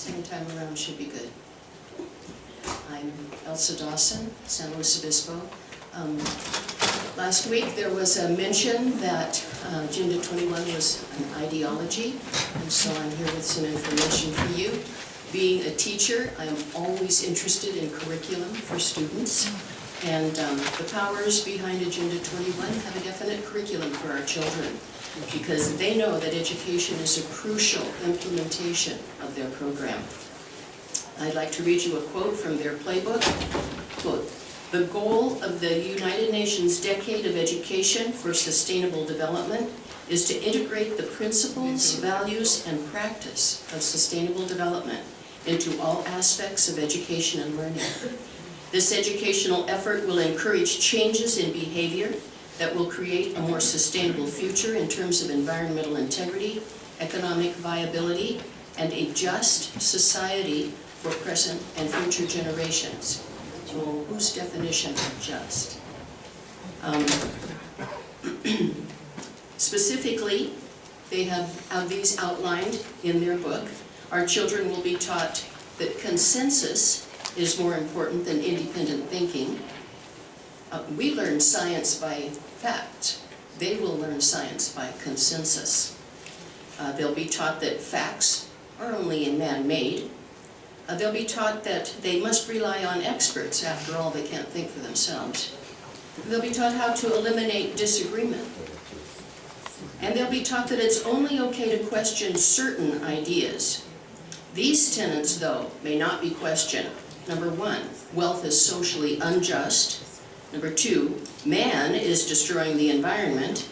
Same time around should be good. I'm Elsa Dawson, San Luis Obispo. Last week there was a mention that Agenda 21 was an ideology, and so I'm here with some information for you. Being a teacher, I am always interested in curriculum for students, and the powers behind Agenda 21 have a definite curriculum for our children, because they know that education is a crucial implementation of their program. I'd like to read you a quote from their playbook. Quote, "The goal of the United Nations Decade of Education for Sustainable Development is to integrate the principles, values, and practice of sustainable development into all aspects of education and learning. This educational effort will encourage changes in behavior that will create a more sustainable future in terms of environmental integrity, economic viability, and a just society for present and future generations." Well, whose definition of just? Specifically, they have these outlined in their book. Our children will be taught that consensus is more important than independent thinking. We learn science by fact. They will learn science by consensus. They'll be taught that facts are only man-made. They'll be taught that they must rely on experts. After all, they can't think for themselves. They'll be taught how to eliminate disagreement. And they'll be taught that it's only okay to question certain ideas. These tenets, though, may not be questioned. Number one, wealth is socially unjust. Number two, man is destroying the environment.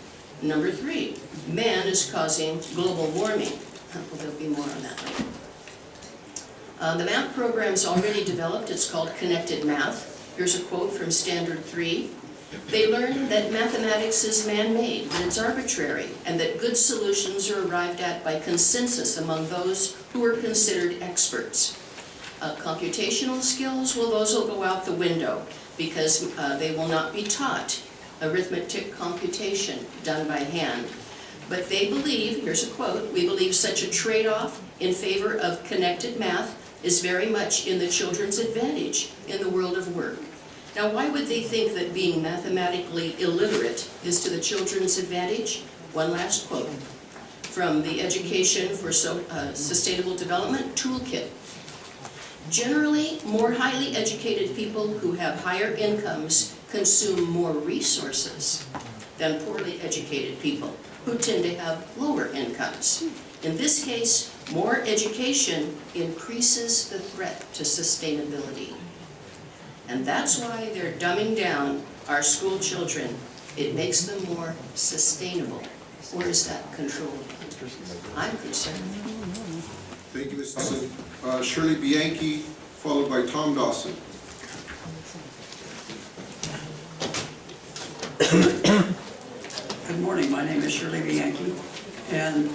Number three, man is causing global warming. Well, there'll be more on that later. The math program's already developed. It's called Connected Math. Here's a quote from Standard 3. "They learn that mathematics is man-made, that it's arbitrary, and that good solutions are arrived at by consensus among those who are considered experts. Computational skills, well, those will go out the window because they will not be taught arithmetic computation done by hand. But they believe," here's a quote, "we believe such a trade-off in favor of connected math is very much in the children's advantage in the world of work." Now, why would they think that being mathematically illiterate is to the children's advantage? One last quote from the Education for Sustainable Development Toolkit. "Generally, more highly educated people who have higher incomes consume more resources than poorly educated people who tend to have lower incomes. In this case, more education increases the threat to sustainability. And that's why they're dumbing down our school children. It makes them more sustainable." Or is that controlled? I'm concerned. Thank you, Ms. Dawson. Shirley Bianchi, followed by Tom Dawson. Good morning, my name is Shirley Bianchi, and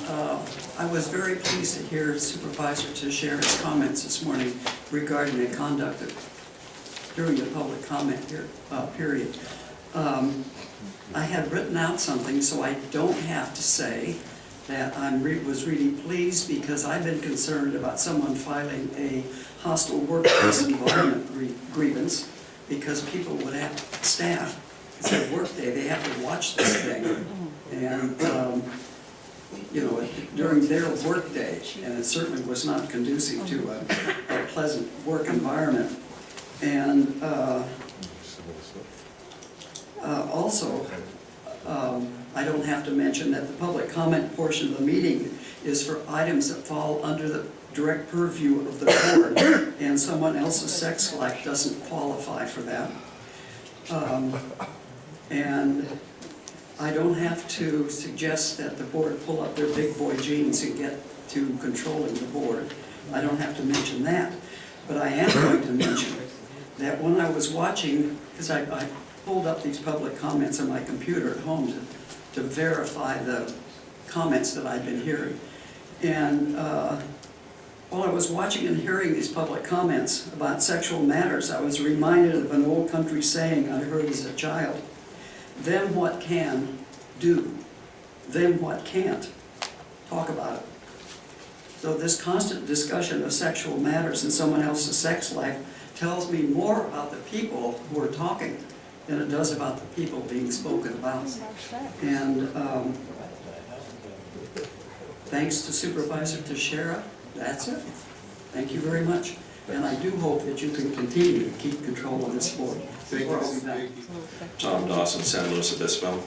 I was very pleased to hear Supervisor to share his comments this morning regarding the conduct during the public comment period. I had written out something so I don't have to say that I was really pleased, because I've been concerned about someone filing a hostile workplace environment grievance, because people would have staff. It's their work day, they have to watch this thing, and you know, during their work day, and it certainly was not conducive to a pleasant work environment. And also, I don't have to mention that the public comment portion of the meeting is for items that fall under the direct purview of the board, and someone else's sex life doesn't qualify for that. And I don't have to suggest that the board pull up their big boy jeans and get to controlling the board. I don't have to mention that. But I am going to mention that when I was watching, because I pulled up these public comments on my computer at home to verify the comments that I'd been hearing. And while I was watching and hearing these public comments about sexual matters, I was reminded of an old country saying I heard as a child: "Them what can, do. Them what can't, talk about it." So this constant discussion of sexual matters in someone else's sex life tells me more about the people who are talking than it does about the people being spoken about. And thanks to Supervisor Teixeira, that's it. Thank you very much. And I do hope that you can continue to keep control of this board. Thank you, Or I'll Mrs. be back. Bianchi. Tom Dawson, San Luis Obispo.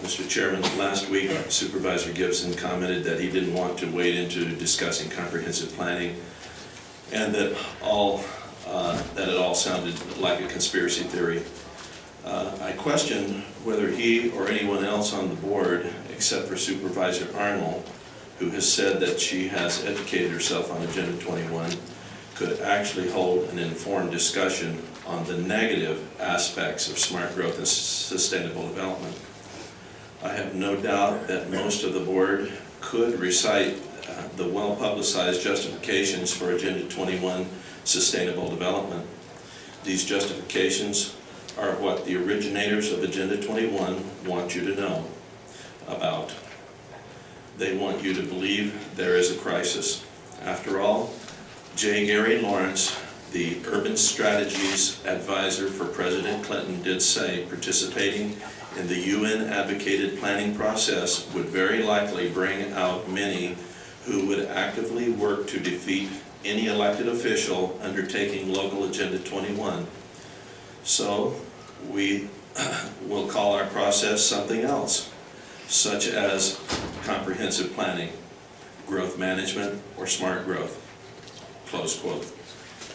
Mr. Chairman, last week Supervisor Gibson commented that he didn't want to wade into discussing comprehensive planning, and that it all sounded like a conspiracy theory. I question whether he or anyone else on the board, except for Supervisor Arnold, who has said that she has educated herself on Agenda 21, could actually hold an informed discussion on the negative aspects of smart growth and sustainable development. I have no doubt that most of the board could recite the well-publicized justifications for Agenda 21 sustainable development. These justifications are what the originators of Agenda 21 want you to know about. They want you to believe there is a crisis. After all, J. Gary Lawrence, the urban strategies advisor for President Clinton, did say participating in the UN-advocated planning process would very likely bring out many who would actively work to defeat any elected official undertaking local Agenda 21. So we will call our process something else, such as comprehensive planning, growth management, or smart growth, close quote.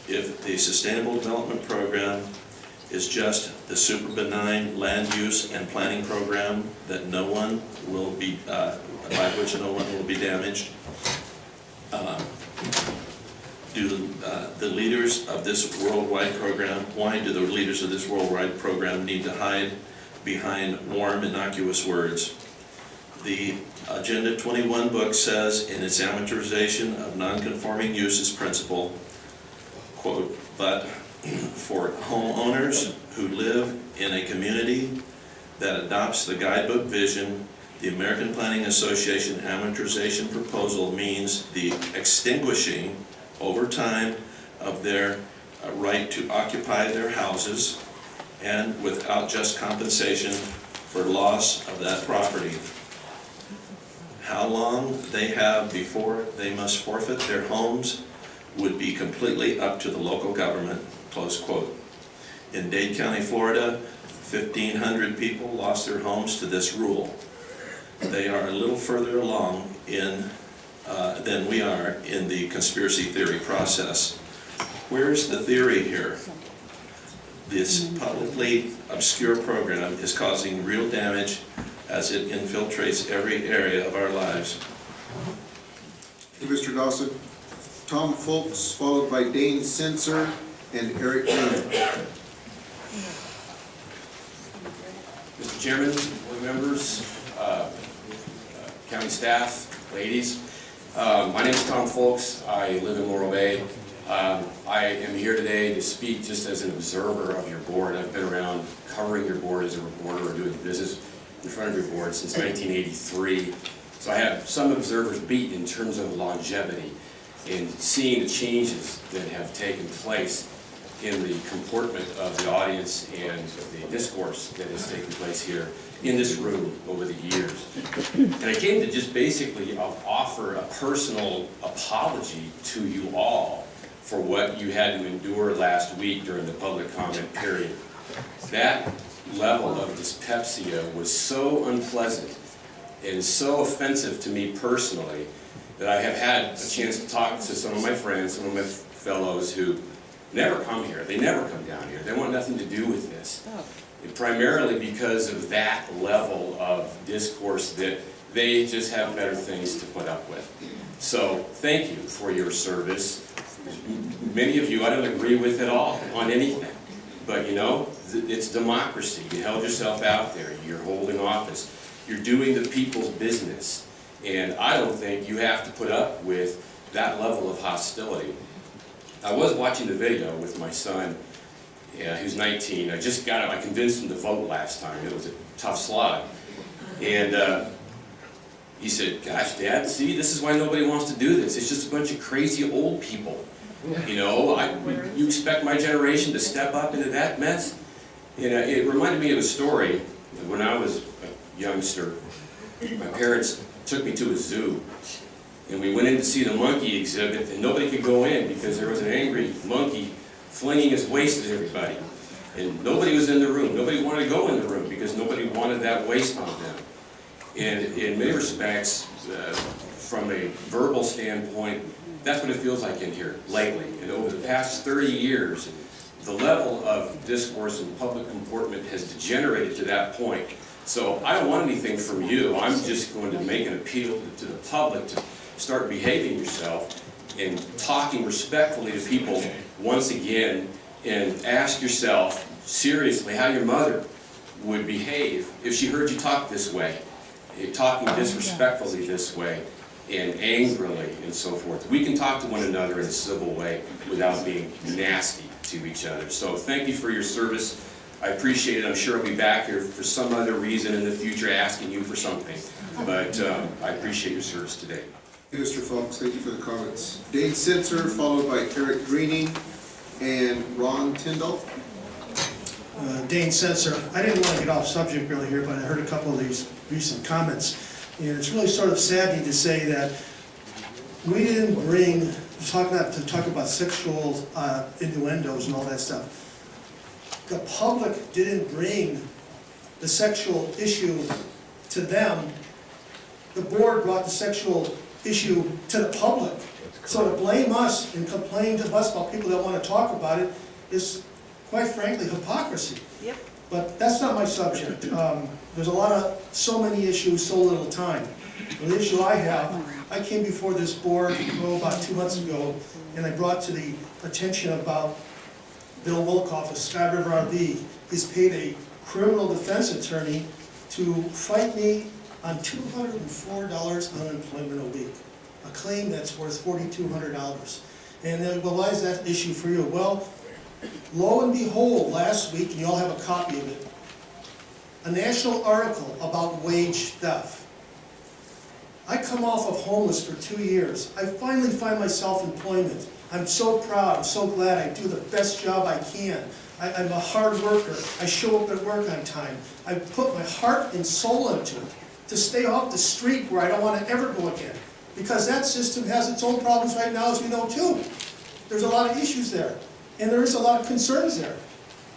If the Sustainable Development Program is just the super benign land use and planning program that no one will be, by which no one will be damaged, the leaders of this worldwide program, why do the leaders of this worldwide program need to hide behind warm, innocuous words? The Agenda 21 book says in its amortization of non-conforming uses principle, quote, but for homeowners who live in a community that adopts the guidebook vision, the American Planning Association amortization proposal means the extinguishing over time of their right to occupy their houses and without just compensation for loss of that property. How long they have before they must forfeit their homes would be completely up to the local government, close quote. In Dade County, Florida, 1,500 people lost their homes to this rule. They are a little further along than we are in the conspiracy theory process. Where's the theory here? This publicly obscure program is causing real damage as it infiltrates every area of our lives. Thank you, Mr. Dawson. Tom Folks, followed by Dane Sensor and Eric Green. Mr. Chairman, board members, county staff, ladies. My name is Tom Folks. I live in Morro Bay. I am here today to speak just as an observer of your board. I've been around covering your board as a reporter or doing business in front of your board since 1983. So I have some observer's beat in terms of longevity and seeing the changes that have taken place in the comportment of the audience and the discourse that has taken place here in this room over the years. And I came to just basically offer a personal apology to you all for what you had to endure last week during the public comment period. That level of dyspepsia was so unpleasant and so offensive to me personally that I have had a chance to talk to some of my friends, some of my fellows who never come here. They never come down here. They want nothing to do with this. And primarily because of that level of discourse that they just have better things to put up with. So thank you for your service. Many of you I don't agree with at all on anything. But you know, it's democracy. You held yourself out there. You're holding office. You're doing the people's business. And I don't think you have to put up with that level of hostility. I was watching the video with my son, who's 19. I convinced him to vote last time. It was a tough slog. And He said, gosh, Dad, see, this is why nobody wants to do this. It's just a bunch of crazy old people. You know, you expect my generation to step up into that mess? You know, it reminded me of a story. When I was a youngster, my parents took me to a zoo. And we went in to see the monkey exhibit, and nobody could go in because there was an angry monkey flinging his waste at everybody. And nobody was in the room. Nobody wanted to go in the room because nobody wanted that waste on them. And in many respects, from a verbal standpoint, that's what it feels like in here lately. And over the past 30 years, the level of discourse and public comportment has degenerated to that point. So I don't want anything from you. I'm just going to make an appeal to the public to start behaving yourself and talking respectfully to people once again, and ask yourself seriously how your mother would behave if she heard you talk this way, talking disrespectfully this way, and angrily, and so forth. We can talk to one another in a civil way without being nasty to each other. So thank you for your service. I appreciate it. I'm sure I'll be back here for some other reason in the future asking you for something. But I appreciate your service today. Mr. Fox, thank you for the comments. Dane Sitzer, followed by Eric Greening and Ron Tyndall. Dane Sitzer. I didn't want to get off subject really here, but I heard a couple of these recent comments. And it's really sort of sad to say that we didn't bring, talk about sexual innuendos and all that stuff. The public didn't bring the sexual issue to them. The board brought the sexual issue to the public. So to blame us and complain to us about people that want to talk about it is, quite frankly, hypocrisy. Yep. But that's not my subject. There's so many issues, so little time. The issue I have, I came before this board about 2 months ago, and I brought to the attention about Bill Wolkoff of Sky River RV. He's paid a criminal defense attorney to fight me on $204 unemployment a week, a claim that's worth $4,200. And then, well, why is that issue for you? Well, lo and behold, last week, and you all have a copy of it, a national article about wage theft. I come off of homeless for 2 years. I finally find myself employment. I'm so proud, I'm so glad I do the best job I can. I'm a hard worker. I show up at work on time. I put my heart and soul into it to stay off the street where I don't want to ever go again. Because that system has its own problems right now, as we know too. There's a lot of issues there, and there is a lot of concerns there.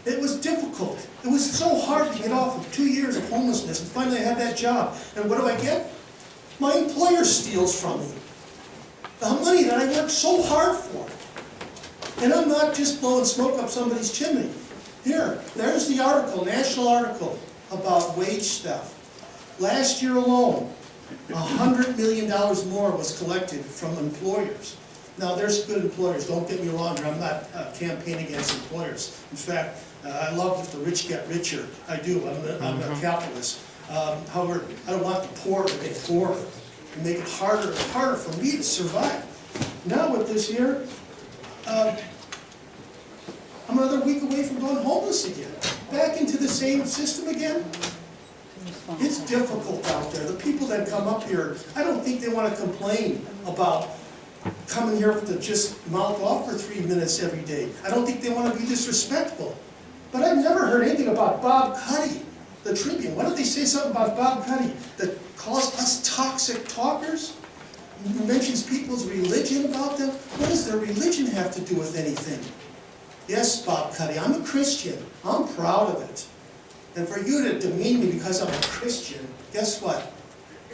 It was difficult. It was so hard to get off of 2 years of homelessness, and finally I had that job. And what do I get? My employer steals from me the money that I worked so hard for. And I'm not just blowing smoke up somebody's chimney. Here, there's the article, national article, about wage theft. Last year alone, $100 million more was collected from employers. Now, there's good employers, don't get me wrong here, I'm not campaigning against employers. In fact, I love if the rich get richer. I do, I'm a capitalist. However, I don't want the poor to get poorer and make it harder and harder for me to survive. Now with this here, I'm another week away from going homeless again. Back into the same system again. It's difficult out there. The people that come up here, I don't think they want to complain about coming here to just mouth off for 3 minutes every day. I don't think they want to be disrespectful. But I've never heard anything about Bob Cuddy, the Tribune. Why don't they say something about Bob Cuddy that calls us toxic talkers? Mentions people's religion about them. What does their religion have to do with anything? Yes, Bob Cuddy, I'm a Christian. I'm proud of it. And for you to demean me because I'm a Christian, guess what?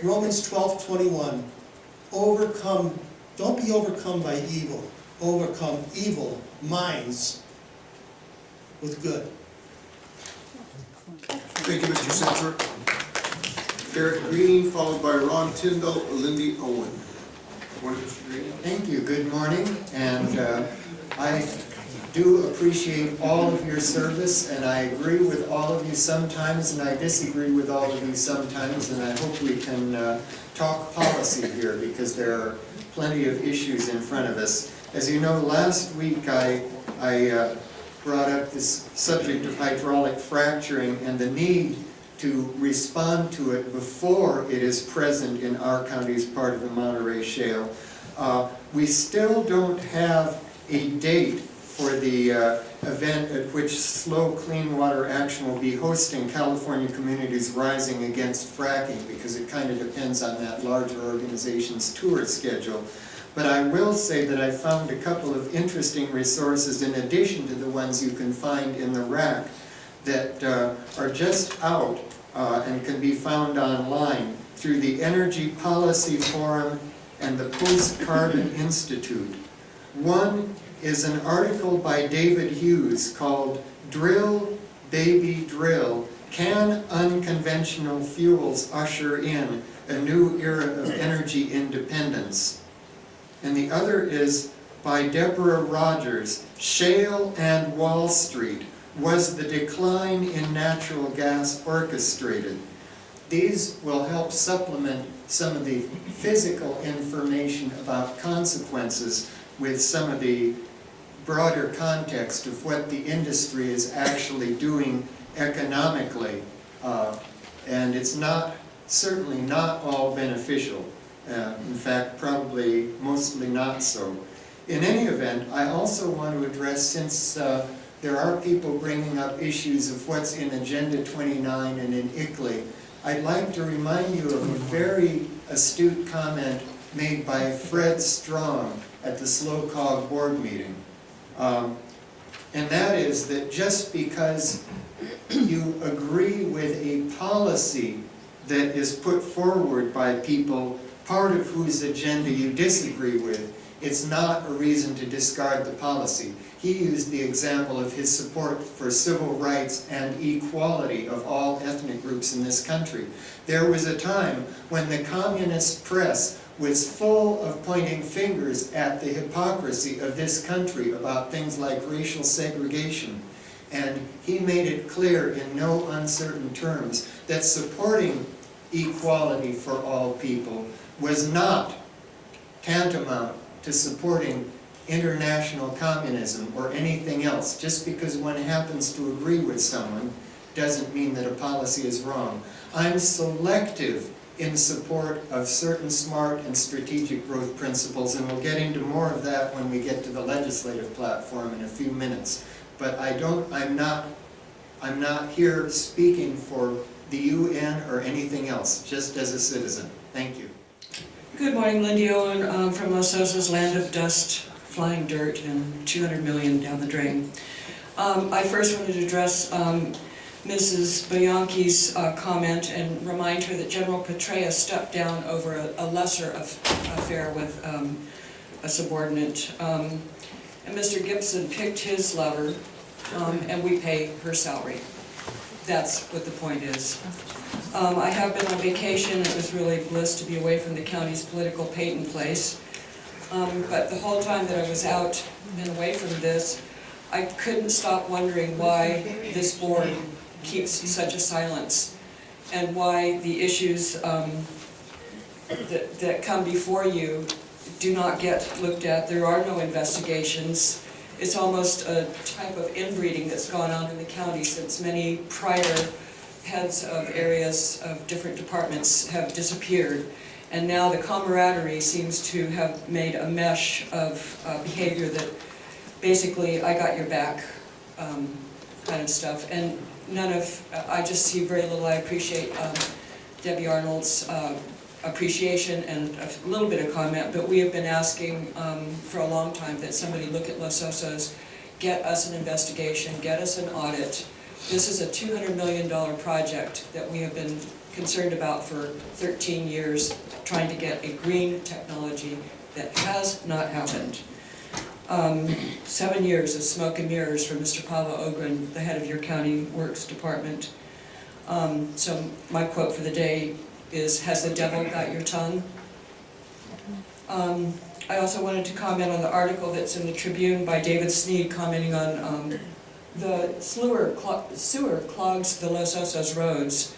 Romans 12:21. Overcome, don't be overcome by evil. Overcome evil minds with good. Thank you, Mr. Sitzer. Eric Greening, followed by Ron Tyndall, Lindy Owen. Morning, Mr. Greening. Thank you. Good morning, and I do appreciate all of your service, and I agree with all of you sometimes, and I disagree with all of you sometimes, and I hope we can talk policy here, because there are plenty of issues in front of us. As you know, last week I brought up this subject of hydraulic fracturing and the need to respond to it before it is present in our county's part of the Monterey Shale. We still don't have a date for the event at which SLO Clean Water Action will be hosting California Communities Rising Against Fracking, because it kind of depends on that larger organization's tour schedule. But I will say that I found a couple of interesting resources in addition to the ones you can find in the rack that are just out and can be found online through the Energy Policy Forum and the Post-Carbon Institute. One is an article by David Hughes called "Drill, Baby Drill, Can Unconventional Fuels Usher in a New Era of Energy Independence?" And the other is by Deborah Rogers, "Shale and Wall Street, Was the Decline in Natural Gas Orchestrated?" These will help supplement some of the physical information about consequences with some of the broader context of what the industry is actually doing economically. And it's certainly not all beneficial. In fact, probably mostly not so. In any event, I also want to address, since there are people bringing up issues of what's in Agenda 29 and in ICLEI, I'd like to remind you of a very astute comment made by Fred Strong at the SLO COG board meeting. And that is that just because you agree with a policy that is put forward by people, part of whose agenda you disagree with, it's not a reason to discard the policy. He used the example of his support for civil rights and equality of all ethnic groups in this country. There was a time when the communist press was full of pointing fingers at the hypocrisy of this country about things like racial segregation. And he made it clear in no uncertain terms that supporting equality for all people was not tantamount to supporting international communism or anything else. Just because one happens to agree with someone doesn't mean that a policy is wrong. I'm selective in support of certain smart and strategic growth principles, and we'll get into more of that when we get to the legislative platform in a few minutes. But I'm not here speaking for the UN or anything else, just as a citizen. Thank you. Good morning, Lindy Owen from Los Osos, land of dust, flying dirt, and 200 million down the drain. I first wanted to address Mrs. Bianchi's comment and remind her that General Petraeus stepped down over a lesser affair with a subordinate. And Mr. Gibson picked his lover, and we pay her salary. That's what the point is. I have been on vacation. It was really bliss to be away from the county's political Peyton place. But the whole time that I was out and away from this, I couldn't stop wondering why this board keeps such a silence, and why the issues that come before you do not get looked at. There are no investigations. It's almost a type of inbreeding that's gone on in the county since many prior heads of areas of different departments have disappeared. And now the camaraderie seems to have made a mesh of behavior that basically, I got your back kind of stuff. And I just see very little. I appreciate Debbie Arnold's appreciation and a little bit of comment, but we have been asking for a long time that somebody look at Los Osos, get us an investigation, get us an audit. This is a $200 million project that we have been concerned about for 13 years, trying to get a green technology that has not happened. 7 years of smoke and mirrors from Mr. Pavel Ogren, the head of your county works department. So my quote for the day is, has the devil got your tongue? I also wanted to comment on the article that's in the Tribune by David Sneed commenting on the sewer clogs the Los Osos roads.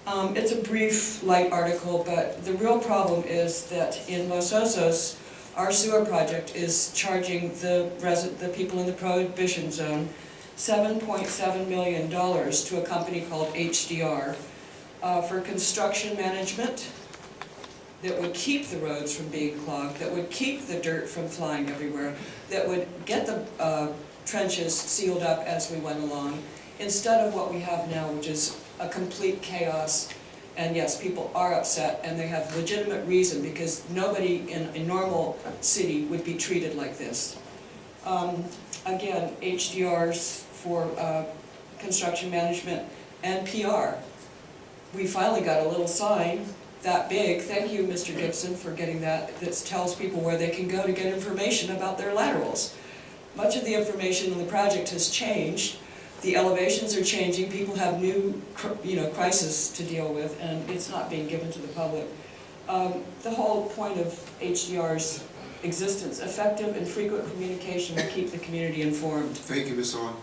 It's a brief, light article, but the real problem is that in Los Osos, our sewer project is charging the people in the prohibition zone $7.7 million to a company called HDR. for construction management that would keep the roads from being clogged, that would keep the dirt from flying everywhere, that would get the trenches sealed up as we went along, instead of what we have now, which is a complete chaos. And yes, people are upset, and they have legitimate reason, because nobody in a normal city would be treated like this. Again, HDRs for construction management and PR. We finally got a little sign that big, thank you, Mr. Gibson, for getting that, that tells people where they can go to get information about their laterals. Much of the information in the project has changed. The elevations are changing, people have new, crises to deal with, and it's not being given to the public. The whole point of HDR's existence, effective and frequent communication will keep the community informed. Thank you, Ms. Owen.